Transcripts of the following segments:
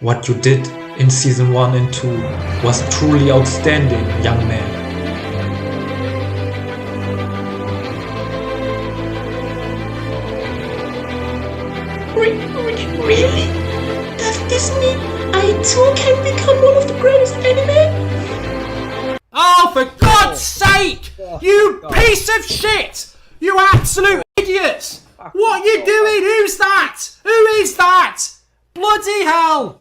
What you did in season 1 and 2 was truly outstanding, young man. Really? Does this mean I too can become one of the greatest anime? Oh, for God's sake! You piece of shit! You absolute idiot! What are you doing? Who's that? Who is that? Bloody hell!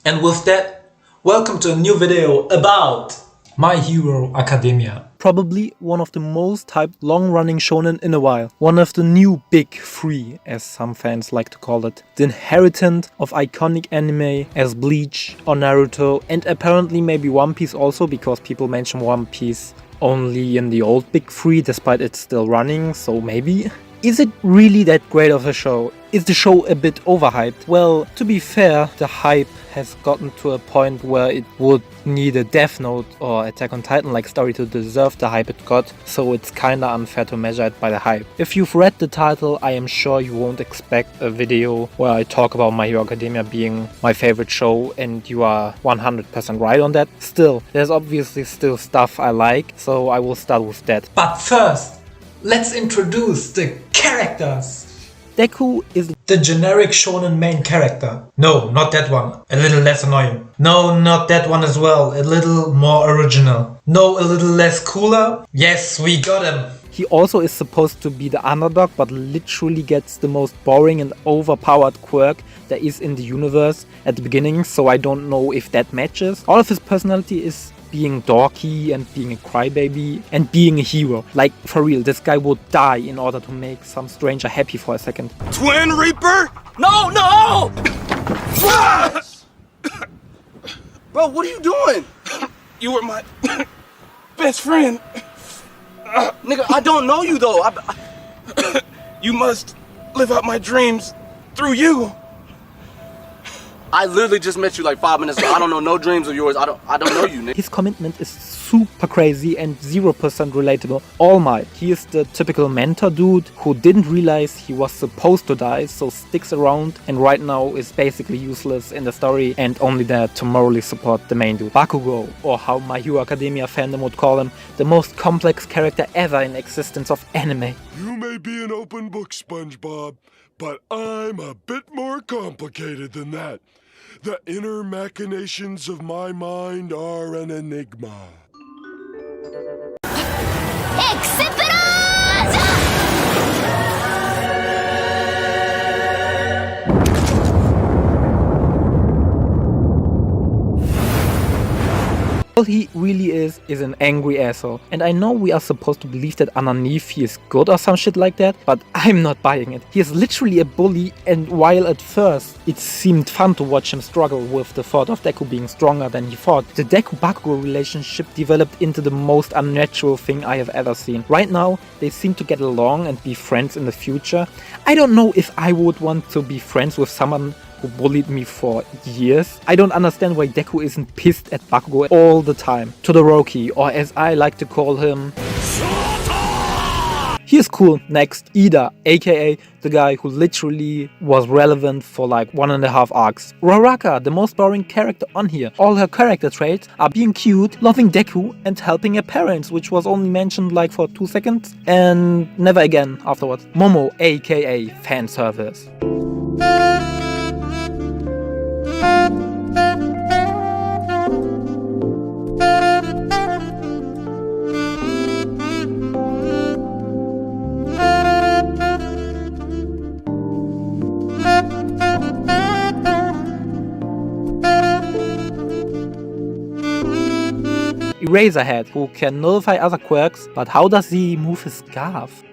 And with that, welcome to a new video about My Hero Academia. Probably one of the most hyped long-running shonen in a while. One of the new big three, as some fans like to call it. The inheritant of iconic anime as Bleach or Naruto, and apparently maybe One Piece also, because people mention One Piece only in the old big three despite it's still running, so maybe. Is it really that great of a show? Is the show a bit overhyped? Well, to be fair, the hype has gotten to a point where it would need a Death Note or Attack on Titan like story to deserve the hype it got, so it's kinda unfair to measure it by the hype. If you've read the title, I am sure you won't expect a video where I talk about My Hero Academia being my favorite show, and you are 100% right on that. Still, there's obviously still stuff I like, so I will start with that. But first, let's introduce the characters. Deku is the generic shonen main character. No, not that one. A little less annoying. No, not that one as well. A little more original. No, a little less cooler. Yes, we got him. He also is supposed to be the underdog, but literally gets the most boring and overpowered quirk there is in the universe at the beginning, so I don't know if that matches. All of his personality is being dorky and being a crybaby and being a hero. Like, for real, this guy would die in order to make some stranger happy for a second. Twin Reaper? No, no! Bro, what are you doing? You were my best friend. Nigga, I don't know you though. You must live out my dreams through you. I literally just met you like 5 minutes ago. I don't know no dreams of yours. I don't know you, nigga. His commitment is super crazy and 0% relatable. All Might. He is the typical mentor dude who didn't realize he was supposed to die, so sticks around and right now is basically useless in the story and only there to morally support the main dude. Bakugo, or how My Hero Academia fandom would call him, the most complex character ever in existence of anime. You may be an open book, SpongeBob, but I'm a bit more complicated than that. The inner machinations of my mind are an enigma. All he really is an angry asshole. And I know we are supposed to believe that underneath he is good or some shit like that, but I'm not buying it. He is literally a bully, and while at first it seemed fun to watch him struggle with the thought of Deku being stronger than he thought, the Deku-Bakugo relationship developed into the most unnatural thing I have ever seen. Right now, they seem to get along and be friends in the future. I don't know if I would want to be friends with someone who bullied me for years. I don't understand why Deku isn't pissed at Bakugo all the time. Todoroki, or as I like to call him, he is cool. Next, Ida, aka the guy who literally was relevant for like 1.5 arcs. Roraka, the most boring character on here. All her character traits are being cute, loving Deku, and helping her parents, which was only mentioned like for 2 seconds and never again afterwards. Momo, aka fan service. Eraserhead, who can nullify other quirks, but how does he move his scarf?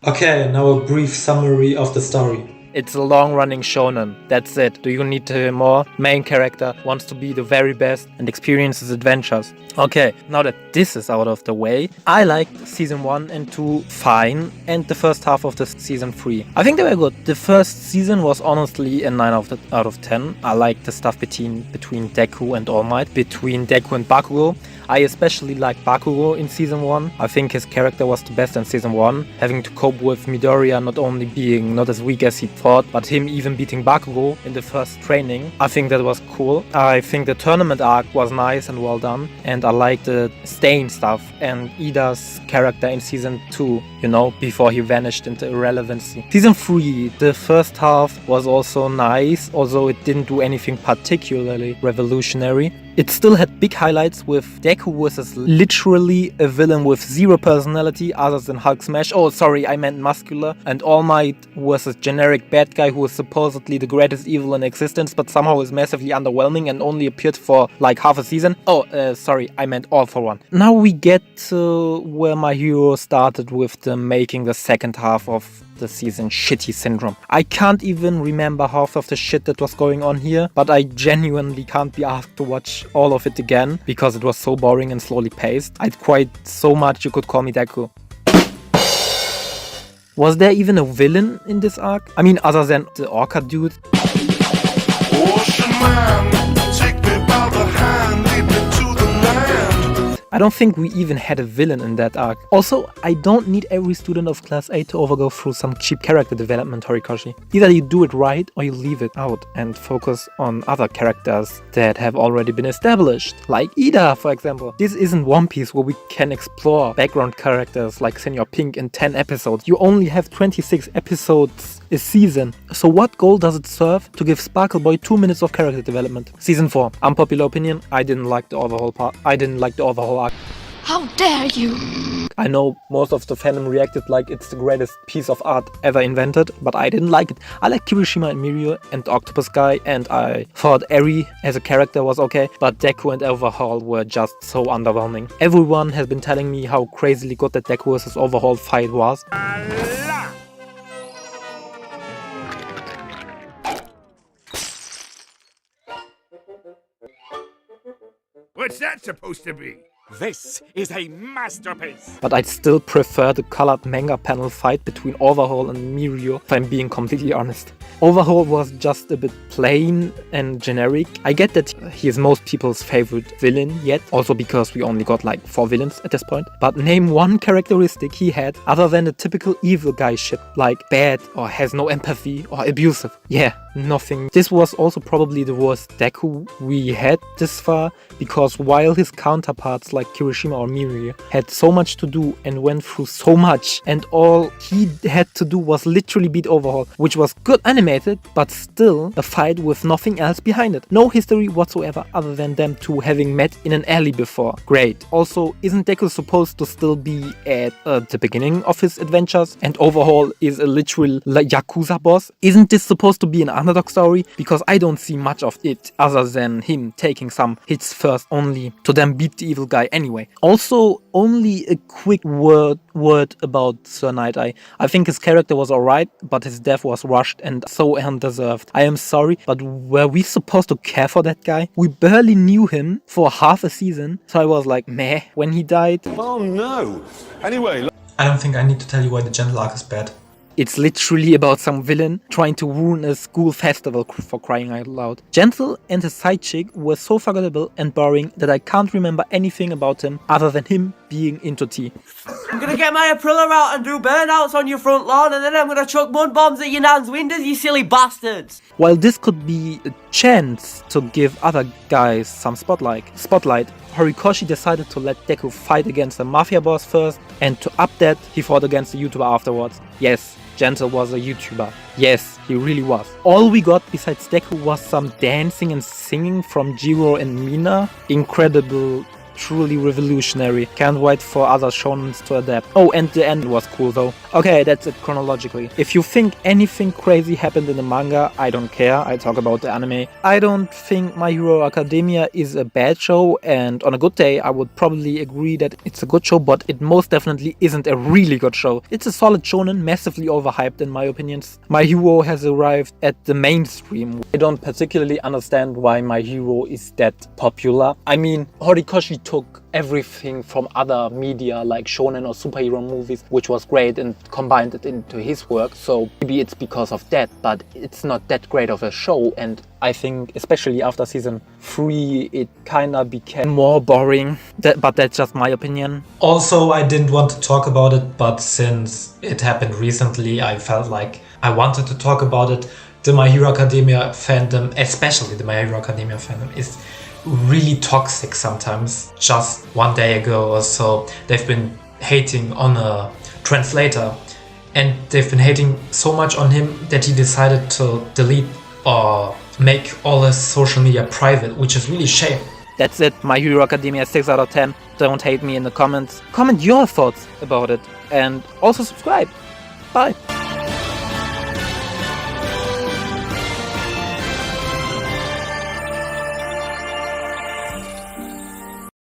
Okay, now a brief summary of the story. It's a long-running shonen. That's it. Do you need to hear more? Main character wants to be the very best and experiences adventures. Okay, now that this is out of the way, I liked season 1 and 2 fine, and the first half of the season 3. I think they were good. The first season was honestly a 9 out of 10. I liked the stuff between Deku and All Might, between Deku and Bakugo. I especially liked Bakugo in season 1. I think his character was the best in season 1, having to cope with Midoriya not only being not as weak as he thought, but him even beating Bakugo in the first training. I think that was cool. I think the tournament arc was nice and well done, and I liked the Stain stuff and Ida's character in season 2, you know, before he vanished into irrelevancy. Season 3, the first half was also nice, although it didn't do anything particularly revolutionary. It still had big highlights with Deku versus literally a villain with zero personality other than Hulk Smash. Oh, sorry, I meant muscular. And All Might versus generic bad guy who is supposedly the greatest evil in existence, but somehow is massively underwhelming and only appeared for like half a season. Oh, sorry, I meant All for One. Now we get to where my hero started with making the second half of the season shitty syndrome. I can't even remember half of the shit that was going on here, but I genuinely can't be asked to watch all of it again because it was so boring and slowly paced. I'd quite so much you could call me Deku. Was there even a villain in this arc? I mean, other than the Orca dude? Ocean man, take me by the hand, lead me to the land. I don't think we even had a villain in that arc. Also, I don't need every student of class 8 to overgo through some cheap character development, Horikoshi. Either you do it right or you leave it out and focus on other characters that have already been established, like Ida, for example. This isn't One Piece where we can explore background characters like Senior Pink in 10 episodes. You only have 26 episodes a season. So what goal does it serve to give Sparkle Boy 2 minutes of character development? Season 4. Unpopular opinion, I didn't like the overhaul part. I didn't like the overhaul arc. How dare you! I know most of the fandom reacted like it's the greatest piece of art ever invented, but I didn't like it. I like Kirishima and Mirio and the Octopus Guy, and I thought Eri as a character was okay, but Deku and Overhaul were just so underwhelming. Everyone has been telling me how crazily good that Deku vs. Overhaul fight was. What's that supposed to be? This is a masterpiece! But I'd still prefer the colored manga panel fight between Overhaul and Mirio, if I'm being completely honest. Overhaul was just a bit plain and generic. I get that he is most people's favorite villain yet, also because we only got like 4 villains at this point. But name one characteristic he had other than the typical evil guy shit, like bad or has no empathy or abusive. Yeah, nothing. This was also probably the worst Deku we had this far, because while his counterparts like Kirishima or Mirio had so much to do and went through so much, and all he had to do was literally beat Overhaul, which was good animated, but still a fight with nothing else behind it. No history whatsoever other than them two having met in an alley before. Great. Also, isn't Deku supposed to still be at the beginning of his adventures, and Overhaul is a literal Yakuza boss? Isn't this supposed to be an underdog story? Because I don't see much of it other than him taking some hits first only to then beat the evil guy anyway. Also, only a quick word about Sir Night-Eye. I think his character was alright, but his death was rushed and so undeserved. I am sorry, but were we supposed to care for that guy? We barely knew him for half a season, so I was like, meh, when he died. Oh no! Anyway, I don't think I need to tell you why the Gentle arc is bad. It's literally about some villain trying to ruin a school festival, for crying out loud. Gentle and his side chick were so forgettable and boring that I can't remember anything about him other than him being into tea. I'm gonna get my Aprilla out and do burnouts on your front lawn, and then I'm gonna chuck mud bombs at your nan's windows, you silly bastards! While this could be a chance to give other guys some spotlight, Horikoshi decided to let Deku fight against the mafia boss first, and to up that, he fought against the YouTuber afterwards. Yes, Gentle was a YouTuber. Yes, he really was. All we got besides Deku was some dancing and singing from Jiro and Mina. Incredible, truly revolutionary. Can't wait for other shonens to adapt. Oh, and the end was cool though. Okay, that's it chronologically. If you think anything crazy happened in the manga, I don't care. I talk about the anime. I don't think My Hero Academia is a bad show, and on a good day, I would probably agree that it's a good show, but it most definitely isn't a really good show. It's a solid shonen, massively overhyped in my opinions. My Hero has arrived at the mainstream. I don't particularly understand why My Hero is that popular. I mean, Horikoshi took everything from other media like shonen or superhero movies, which was great, and combined it into his work. So maybe it's because of that, but it's not that great of a show. And I think especially after season 3 it kinda became more boring. But that's just my opinion. Also, I didn't want to talk about it, but since it happened recently, I felt like I wanted to talk about it. The My Hero Academia fandom, especially the My Hero Academia fandom, is really toxic sometimes. Just one day ago or so, they've been hating on a translator, and they've been hating so much on him that he decided to delete or make all his social media private, which is really a shame. That's it, My Hero Academia 6 out of 10. Don't hate me in the comments. Comment your thoughts about it, and also subscribe. Bye.